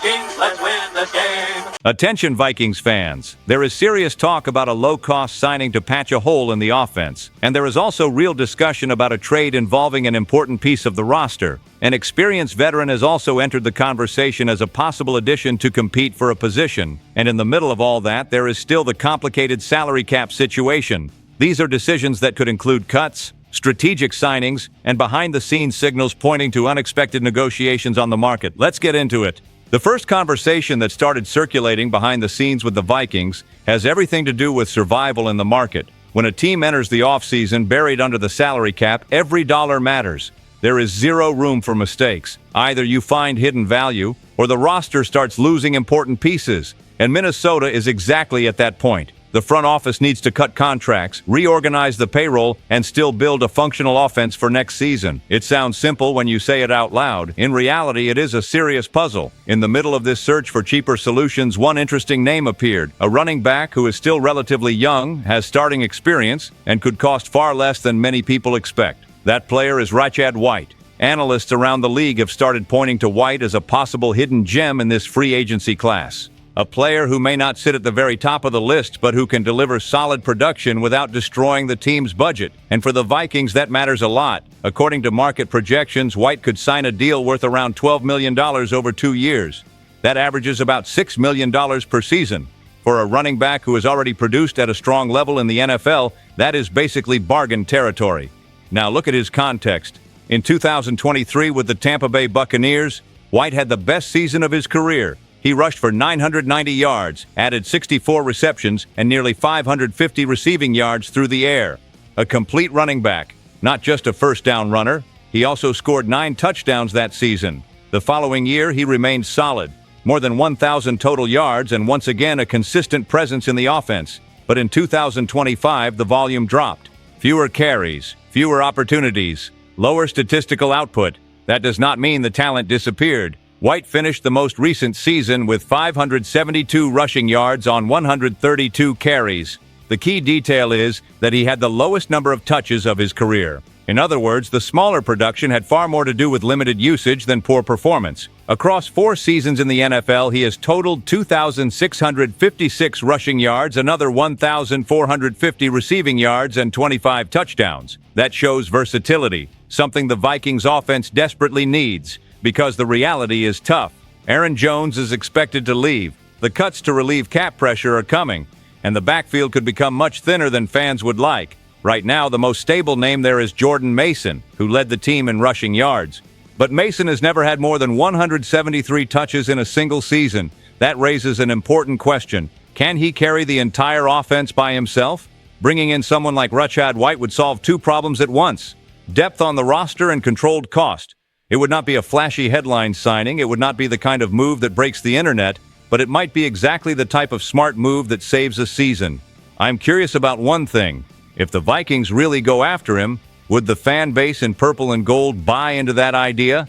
Vikings, let's win the game. Attention Vikings fans, there is serious talk about a low-cost signing to patch a hole in the offense, and there is also real discussion about a trade involving an important piece of the roster. An experienced veteran has also entered the conversation as a possible addition to compete for a position, and in the middle of all that, there is still the complicated salary cap situation. These are decisions that could include cuts, strategic signings, and behind-the-scenes signals pointing to unexpected negotiations on the market. Let's get into it. The first conversation that started circulating behind the scenes with the Vikings has everything to do with survival in the market. When a team enters the offseason buried under the salary cap, every dollar matters. There is zero room for mistakes. Either you find hidden value, or the roster starts losing important pieces. And Minnesota is exactly at that point. The front office needs to cut contracts, reorganize the payroll, and still build a functional offense for next season. It sounds simple when you say it out loud. In reality, it is a serious puzzle. In the middle of this search for cheaper solutions, one interesting name appeared. A running back who is still relatively young, has starting experience, and could cost far less than many people expect. That player is Rachaad White. Analysts around the league have started pointing to White as a possible hidden gem in this free agency class. A player who may not sit at the very top of the list, but who can deliver solid production without destroying the team's budget. And for the Vikings, that matters a lot. According to market projections, White could sign a deal worth around $12 million over 2 years. That averages about $6 million per season. For a running back who has already produced at a strong level in the NFL, that is basically bargain territory. Now look at his context. In 2023 with the Tampa Bay Buccaneers, White had the best season of his career. He rushed for 990 yards, added 64 receptions, and nearly 550 receiving yards through the air. A complete running back, not just a first-down runner. He also scored 9 touchdowns that season. The following year, he remained solid. More than 1,000 total yards and once again a consistent presence in the offense. But in 2025, the volume dropped. Fewer carries, fewer opportunities, lower statistical output. That does not mean the talent disappeared. White finished the most recent season with 572 rushing yards on 132 carries. The key detail is that he had the lowest number of touches of his career. In other words, the smaller production had far more to do with limited usage than poor performance. Across 4 seasons in the NFL, he has totaled 2,656 rushing yards, another 1,450 receiving yards, and 25 touchdowns. That shows versatility, something the Vikings offense desperately needs. Because the reality is tough. Aaron Jones is expected to leave. The cuts to relieve cap pressure are coming, and the backfield could become much thinner than fans would like. Right now, the most stable name there is Jordan Mason, who led the team in rushing yards. But Mason has never had more than 173 touches in a single season. That raises an important question. Can he carry the entire offense by himself? Bringing in someone like Rachaad White would solve 2 problems at once: depth on the roster and controlled cost. It would not be a flashy headline signing, it would not be the kind of move that breaks the internet, but it might be exactly the type of smart move that saves a season. I'm curious about one thing. If the Vikings really go after him, would the fan base in purple and gold buy into that idea?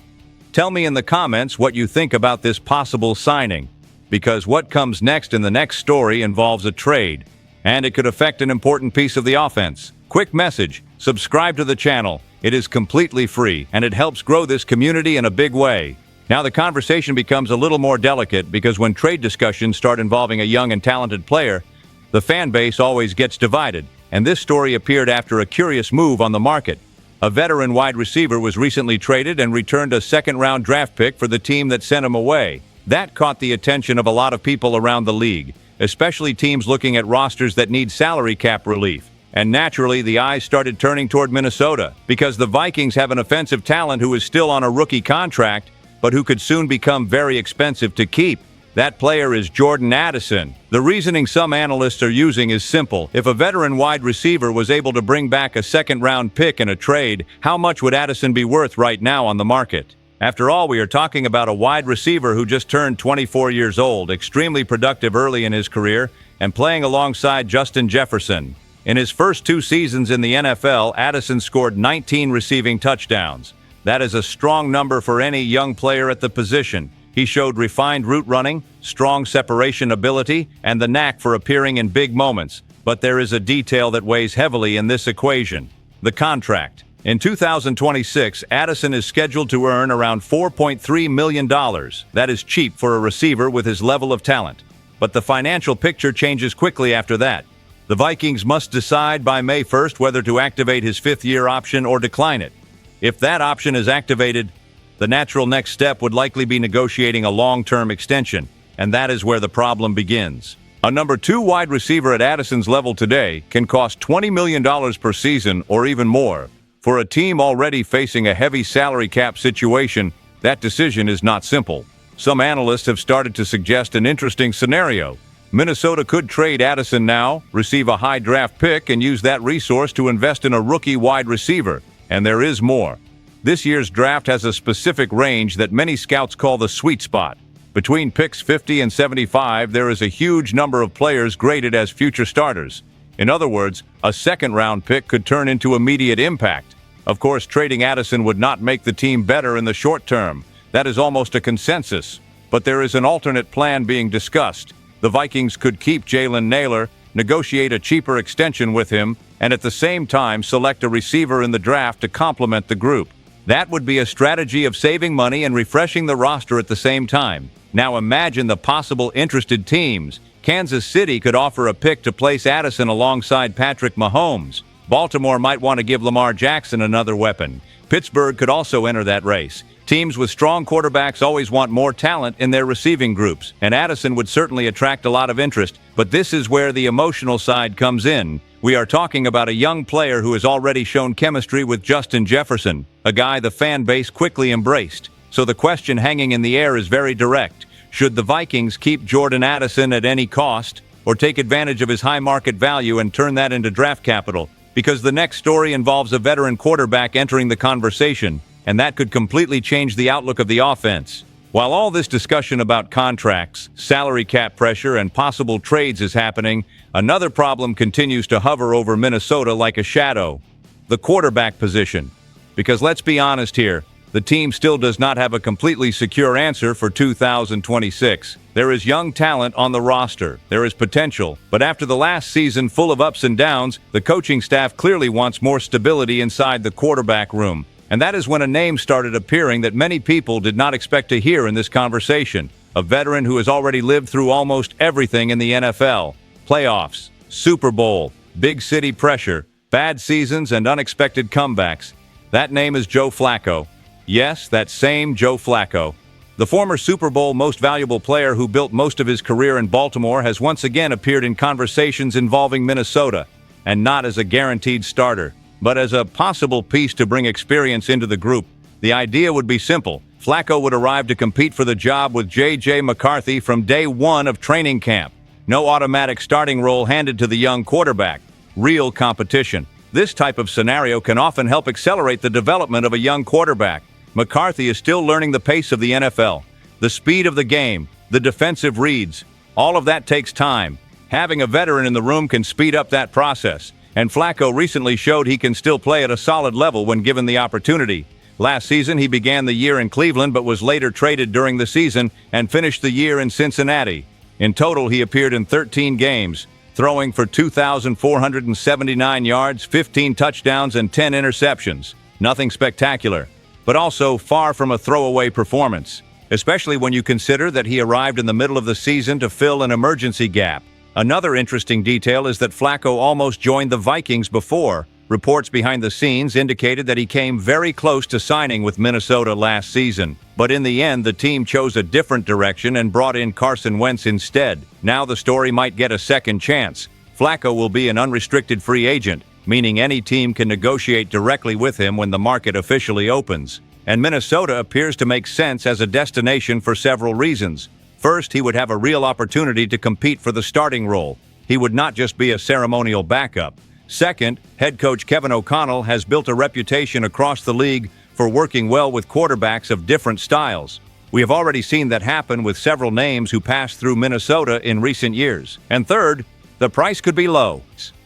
Tell me in the comments what you think about this possible signing, because what comes next in the next story involves a trade, and it could affect an important piece of the offense. Quick message: subscribe to the channel. It is completely free, and it helps grow this community in a big way. Now the conversation becomes a little more delicate because when trade discussions start involving a young and talented player, the fan base always gets divided, and this story appeared after a curious move on the market. A veteran wide receiver was recently traded and returned a second-round draft pick for the team that sent him away. That caught the attention of a lot of people around the league, especially teams looking at rosters that need salary cap relief. And naturally, the eyes started turning toward Minnesota, because the Vikings have an offensive talent who is still on a rookie contract, but who could soon become very expensive to keep. That player is Jordan Addison. The reasoning some analysts are using is simple. If a veteran wide receiver was able to bring back a second-round pick in a trade, how much would Addison be worth right now on the market? After all, we are talking about a wide receiver who just turned 24 years old, extremely productive early in his career, and playing alongside Justin Jefferson. In his first 2 seasons in the NFL, Addison scored 19 receiving touchdowns. That is a strong number for any young player at the position. He showed refined route running, strong separation ability, and the knack for appearing in big moments. But there is a detail that weighs heavily in this equation: the contract. In 2026, Addison is scheduled to earn around $4.3 million. That is cheap for a receiver with his level of talent. But the financial picture changes quickly after that. The Vikings must decide by May 1st whether to activate his fifth-year option or decline it. If that option is activated, the natural next step would likely be negotiating a long-term extension, and that is where the problem begins. A number 2 wide receiver at Addison's level today can cost $20 million per season or even more. For a team already facing a heavy salary cap situation, that decision is not simple. Some analysts have started to suggest an interesting scenario. Minnesota could trade Addison now, receive a high draft pick, and use that resource to invest in a rookie wide receiver. And there is more. This year's draft has a specific range that many scouts call the sweet spot. Between picks 50 and 75, there is a huge number of players graded as future starters. In other words, a second-round pick could turn into immediate impact. Of course, trading Addison would not make the team better in the short term. That is almost a consensus. But there is an alternate plan being discussed. The Vikings could keep Jalen Nailor, negotiate a cheaper extension with him, and at the same time select a receiver in the draft to complement the group. That would be a strategy of saving money and refreshing the roster at the same time. Now imagine the possible interested teams. Kansas City could offer a pick to place Addison alongside Patrick Mahomes. Baltimore might want to give Lamar Jackson another weapon. Pittsburgh could also enter that race. Teams with strong quarterbacks always want more talent in their receiving groups, and Addison would certainly attract a lot of interest, but this is where the emotional side comes in. We are talking about a young player who has already shown chemistry with Justin Jefferson, a guy the fan base quickly embraced. So the question hanging in the air is very direct. Should the Vikings keep Jordan Addison at any cost, or take advantage of his high market value and turn that into draft capital? Because the next story involves a veteran quarterback entering the conversation, and that could completely change the outlook of the offense. While all this discussion about contracts, salary cap pressure, and possible trades is happening, another problem continues to hover over Minnesota like a shadow: the quarterback position. Because let's be honest here, the team still does not have a completely secure answer for 2026. There is young talent on the roster, there is potential, but after the last season full of ups and downs, the coaching staff clearly wants more stability inside the quarterback room. And that is when a name started appearing that many people did not expect to hear in this conversation. A veteran who has already lived through almost everything in the NFL: playoffs, Super Bowl, big city pressure, bad seasons, and unexpected comebacks. That name is Joe Flacco. Yes, that same Joe Flacco. The former Super Bowl most valuable player who built most of his career in Baltimore has once again appeared in conversations involving Minnesota, and not as a guaranteed starter, but as a possible piece to bring experience into the group. The idea would be simple. Flacco would arrive to compete for the job with J.J. McCarthy from day one of training camp. No automatic starting role handed to the young quarterback. Real competition. This type of scenario can often help accelerate the development of a young quarterback. McCarthy is still learning the pace of the NFL, the speed of the game, the defensive reads. All of that takes time. Having a veteran in the room can speed up that process. And Flacco recently showed he can still play at a solid level when given the opportunity. Last season, he began the year in Cleveland but was later traded during the season and finished the year in Cincinnati. In total, he appeared in 13 games, throwing for 2,479 yards, 15 touchdowns, and 10 interceptions. Nothing spectacular, but also far from a throwaway performance, especially when you consider that he arrived in the middle of the season to fill an emergency gap. Another interesting detail is that Flacco almost joined the Vikings before. Reports behind the scenes indicated that he came very close to signing with Minnesota last season. But in the end, the team chose a different direction and brought in Carson Wentz instead. Now the story might get a second chance. Flacco will be an unrestricted free agent, meaning any team can negotiate directly with him when the market officially opens. And Minnesota appears to make sense as a destination for several reasons. First, he would have a real opportunity to compete for the starting role. He would not just be a ceremonial backup. Second, head coach Kevin O'Connell has built a reputation across the league for working well with quarterbacks of different styles. We have already seen that happen with several names who passed through Minnesota in recent years. And third, the price could be low.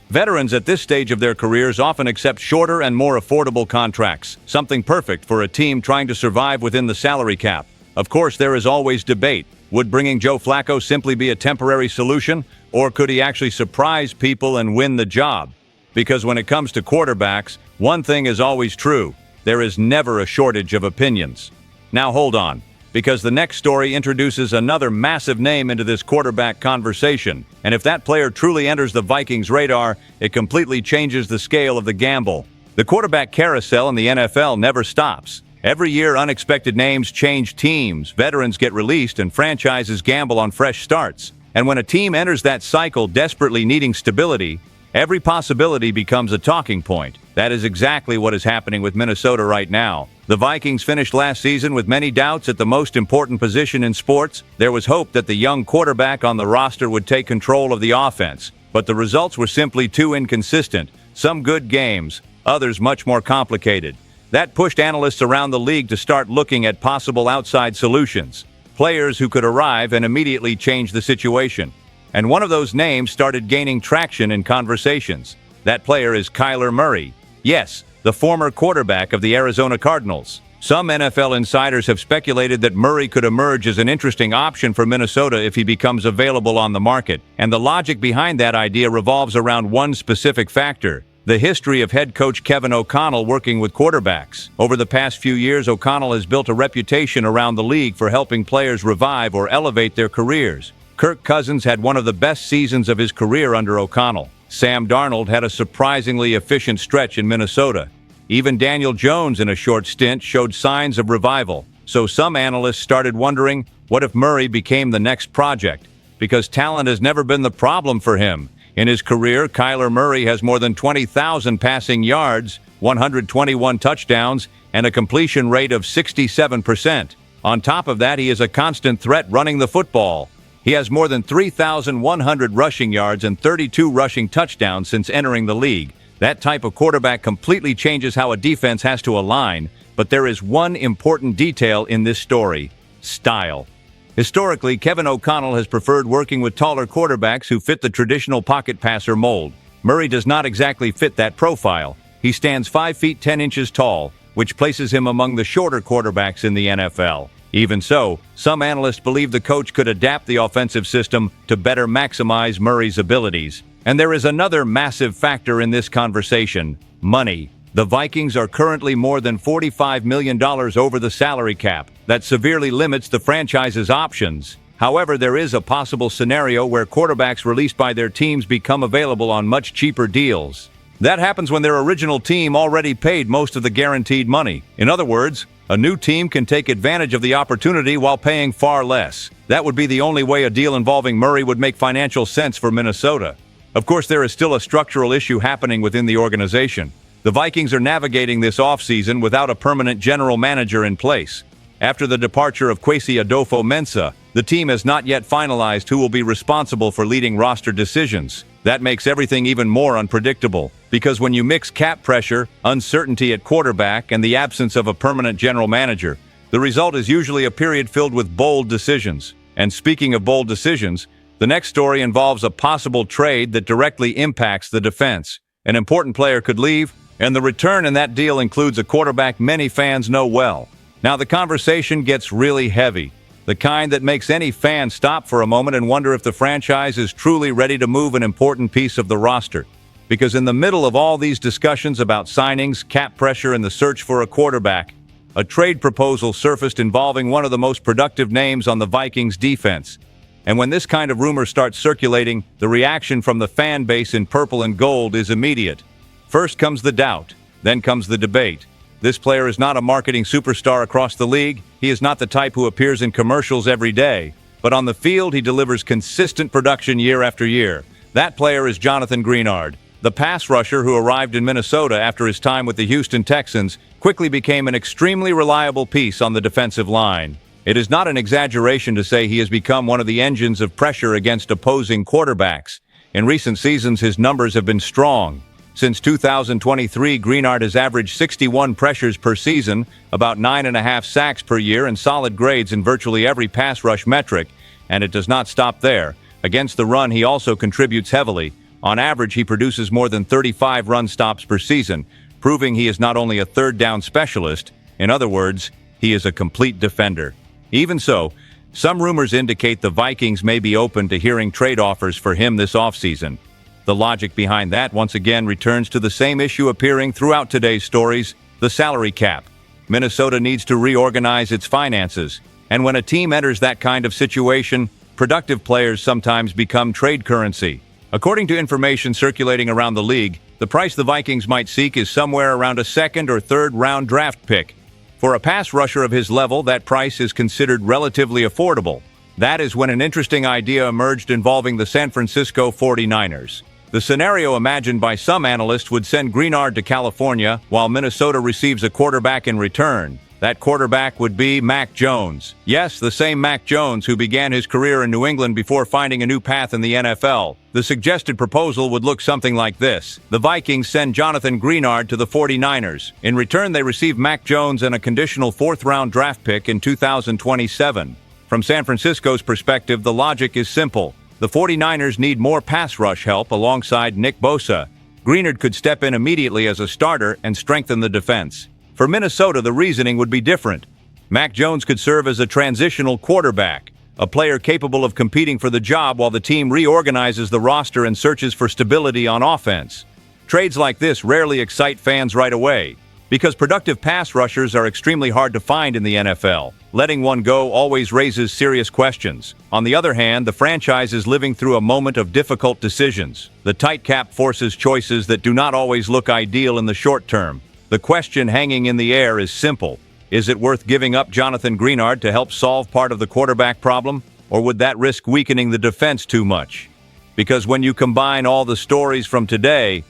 Veterans at this stage of their careers often accept shorter and more affordable contracts, something perfect for a team trying to survive within the salary cap. Of course, there is always debate. Would bringing Joe Flacco simply be a temporary solution, or could he actually surprise people and win the job? Because when it comes to quarterbacks, one thing is always true. There is never a shortage of opinions. Now hold on, because the next story introduces another massive name into this quarterback conversation. And if that player truly enters the Vikings' radar, it completely changes the scale of the gamble. The quarterback carousel in the NFL never stops. Every year, unexpected names change teams, veterans get released, and franchises gamble on fresh starts. And when a team enters that cycle desperately needing stability, every possibility becomes a talking point. That is exactly what is happening with Minnesota right now. The Vikings finished last season with many doubts at the most important position in sports. There was hope that the young quarterback on the roster would take control of the offense, but the results were simply too inconsistent. Some good games, others much more complicated. That pushed analysts around the league to start looking at possible outside solutions, players who could arrive and immediately change the situation. And one of those names started gaining traction in conversations. That player is Kyler Murray. Yes, the former quarterback of the Arizona Cardinals. Some NFL insiders have speculated that Murray could emerge as an interesting option for Minnesota if he becomes available on the market. And the logic behind that idea revolves around one specific factor: the history of head coach Kevin O'Connell working with quarterbacks. Over the past few years, O'Connell has built a reputation around the league for helping players revive or elevate their careers. Kirk Cousins had one of the best seasons of his career under O'Connell. Sam Darnold had a surprisingly efficient stretch in Minnesota. Even Daniel Jones in a short stint showed signs of revival. So some analysts started wondering, what if Murray became the next project? Because talent has never been the problem for him. In his career, Kyler Murray has more than 20,000 passing yards, 121 touchdowns, and a completion rate of 67%. On top of that, he is a constant threat running the football. He has more than 3,100 rushing yards and 32 rushing touchdowns since entering the league. That type of quarterback completely changes how a defense has to align, but there is one important detail in this story: style. Historically, Kevin O'Connell has preferred working with taller quarterbacks who fit the traditional pocket passer mold. Murray does not exactly fit that profile. He stands 5 feet 10 inches tall, which places him among the shorter quarterbacks in the NFL. Even so, some analysts believe the coach could adapt the offensive system to better maximize Murray's abilities. And there is another massive factor in this conversation: money. The Vikings are currently more than $45 million over the salary cap. That severely limits the franchise's options. However, there is a possible scenario where quarterbacks released by their teams become available on much cheaper deals. That happens when their original team already paid most of the guaranteed money. In other words, a new team can take advantage of the opportunity while paying far less. That would be the only way a deal involving Murray would make financial sense for Minnesota. Of course, there is still a structural issue happening within the organization. The Vikings are navigating this offseason without a permanent general manager in place. After the departure of Kwesi Adolfo-Mensah, the team has not yet finalized who will be responsible for leading roster decisions. That makes everything even more unpredictable, because when you mix cap pressure, uncertainty at quarterback, and the absence of a permanent general manager, the result is usually a period filled with bold decisions. And speaking of bold decisions, the next story involves a possible trade that directly impacts the defense. An important player could leave, and the return in that deal includes a quarterback many fans know well. Now the conversation gets really heavy, the kind that makes any fan stop for a moment and wonder if the franchise is truly ready to move an important piece of the roster. Because in the middle of all these discussions about signings, cap pressure, and the search for a quarterback, a trade proposal surfaced involving one of the most productive names on the Vikings defense. And when this kind of rumor starts circulating, the reaction from the fan base in purple and gold is immediate. First comes the doubt, then comes the debate. This player is not a marketing superstar across the league. He is not the type who appears in commercials every day. But on the field, he delivers consistent production year after year. That player is Jonathan Greenard. The pass rusher who arrived in Minnesota after his time with the Houston Texans quickly became an extremely reliable piece on the defensive line. It is not an exaggeration to say he has become one of the engines of pressure against opposing quarterbacks. In recent seasons, his numbers have been strong. Since 2023, Greenard has averaged 61 pressures per season, about 9.5 sacks per year, and solid grades in virtually every pass rush metric. And it does not stop there. Against the run, he also contributes heavily. On average, he produces more than 35 run stops per season, proving he is not only a third down specialist. In other words, he is a complete defender. Even so, some rumors indicate the Vikings may be open to hearing trade offers for him this offseason. The logic behind that once again returns to the same issue appearing throughout today's stories, the salary cap. Minnesota needs to reorganize its finances, and when a team enters that kind of situation, productive players sometimes become trade currency. According to information circulating around the league, the price the Vikings might seek is somewhere around a second or third round draft pick. For a pass rusher of his level, that price is considered relatively affordable. That is when an interesting idea emerged involving the San Francisco 49ers. The scenario imagined by some analysts would send Greenard to California while Minnesota receives a quarterback in return. That quarterback would be Mac Jones. Yes, the same Mac Jones who began his career in New England before finding a new path in the NFL. The suggested proposal would look something like this. The Vikings send Jonathan Greenard to the 49ers. In return, they receive Mac Jones and a conditional fourth-round draft pick in 2027. From San Francisco's perspective, the logic is simple. The 49ers need more pass rush help alongside Nick Bosa. Greenard could step in immediately as a starter and strengthen the defense. For Minnesota, the reasoning would be different. Mac Jones could serve as a transitional quarterback, a player capable of competing for the job while the team reorganizes the roster and searches for stability on offense. Trades like this rarely excite fans right away, because productive pass rushers are extremely hard to find in the NFL. Letting one go always raises serious questions. On the other hand, the franchise is living through a moment of difficult decisions. The tight cap forces choices that do not always look ideal in the short term. The question hanging in the air is simple. Is it worth giving up Jonathan Greenard to help solve part of the quarterback problem, or would that risk weakening the defense too much? Because when you combine all the stories from today,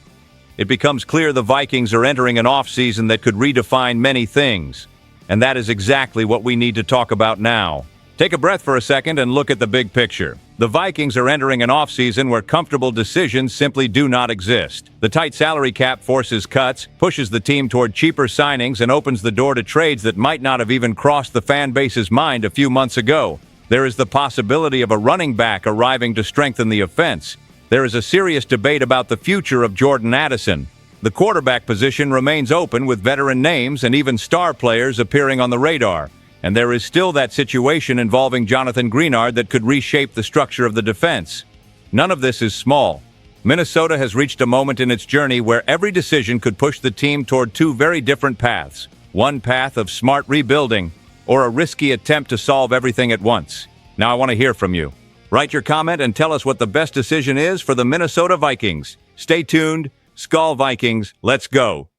it becomes clear the Vikings are entering an offseason that could redefine many things. And that is exactly what we need to talk about now. Take a breath for a second and look at the big picture. The Vikings are entering an offseason where comfortable decisions simply do not exist. The tight salary cap forces cuts, pushes the team toward cheaper signings, and opens the door to trades that might not have even crossed the fan base's mind a few months ago. There is the possibility of a running back arriving to strengthen the offense. There is a serious debate about the future of Jordan Addison. The quarterback position remains open with veteran names and even star players appearing on the radar. And there is still that situation involving Jonathan Greenard that could reshape the structure of the defense. None of this is small. Minnesota has reached a moment in its journey where every decision could push the team toward two very different paths. One path of smart rebuilding, or a risky attempt to solve everything at once. Now I want to hear from you. Write your comment and tell us what the best decision is for the Minnesota Vikings. Stay tuned. SKOL Vikings, let's go.